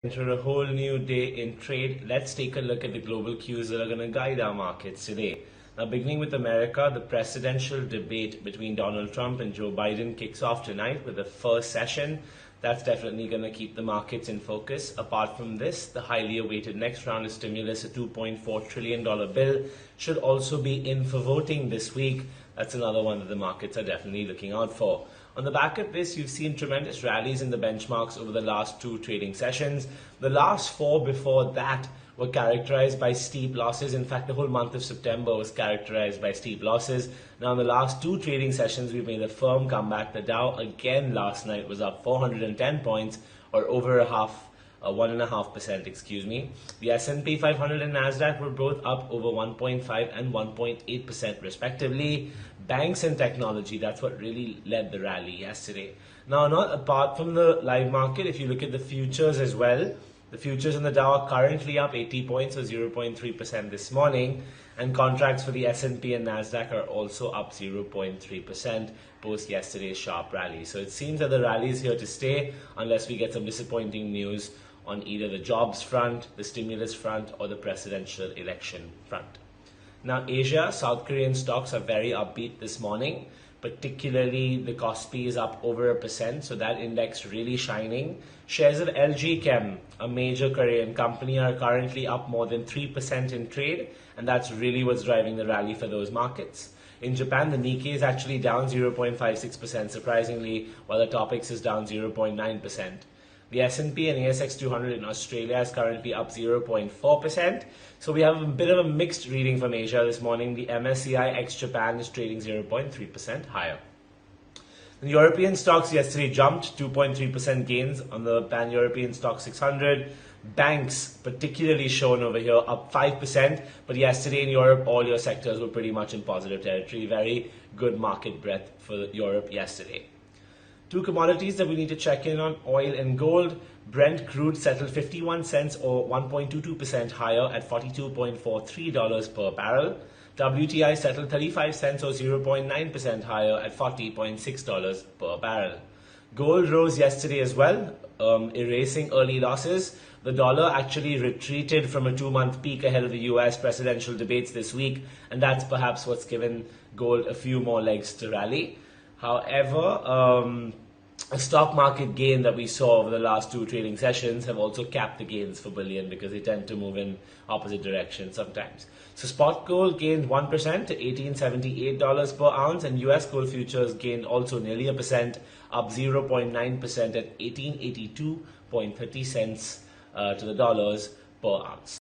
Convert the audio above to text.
Enter a whole new day in trade. Let's take a look at the global cues that are going to guide our markets today. Now, beginning with America, the presidential debate between Donald Trump and Joe Biden kicks off tonight with the first session. That's definitely going to keep the markets in focus. Apart from this, the highly awaited next round of stimulus, a $2.4 trillion bill, should also be in for voting this week. That's another one that the markets are definitely looking out for. On the back of this, you've seen tremendous rallies in the benchmarks over the last two trading sessions. The last four before that were characterized by steep losses. In fact, the whole month of September was characterized by steep losses. Now, in the last two trading sessions, we've made a firm comeback. The Dow again last night was up 410 points, or over 1.5%, excuse me. The S&P 500 and Nasdaq were both up over 1.5 and 1.8% respectively. Banks and technology, that's what really led the rally yesterday. Now, not apart from the live market, if you look at the futures as well, the futures in the Dow are currently up 80 points or 0.3% this morning, and contracts for the S&P and Nasdaq are also up 0.3% post yesterday's sharp rally. So it seems that the rally is here to stay unless we get some disappointing news on either the jobs front, the stimulus front, or the presidential election front. Now, Asia, South Korean stocks are very upbeat this morning. Particularly, the Kospi is up over 1%, so that index really shining. Shares of LG Chem, a major Korean company, are currently up more than 3% in trade, and that's really what's driving the rally for those markets. In Japan, the Nikkei is actually down 0.56%, surprisingly, while the Topix is down 0.9%. The S&P and ASX 200 in Australia is currently up 0.4%. So we have a bit of a mixed reading from Asia this morning. The MSCI ex-Japan is trading 0.3% higher. The European stocks yesterday jumped 2.3% gains on the pan-European Stoxx 600. Banks, particularly shown over here, up 5%. But yesterday in Europe, all your sectors were pretty much in positive territory. Very good market breadth for Europe yesterday. Two commodities that we need to check in on, oil and gold. Brent crude settled 51 cents or 1.22% higher at $42.43 per barrel. WTI settled 35 cents or 0.9% higher at $40.6 per barrel. Gold rose yesterday as well, erasing early losses. The dollar actually retreated from a 2-month peak ahead of the US presidential debates this week, and that's perhaps what's given gold a few more legs to rally. However, a stock market gain that we saw over the last two trading sessions have also capped the gains for bullion because they tend to move in opposite directions sometimes. So spot gold gained 1% to $1,878 per ounce, and US gold futures gained also nearly 1%, up 0.9% at 1882.30 cents to the dollars per ounce.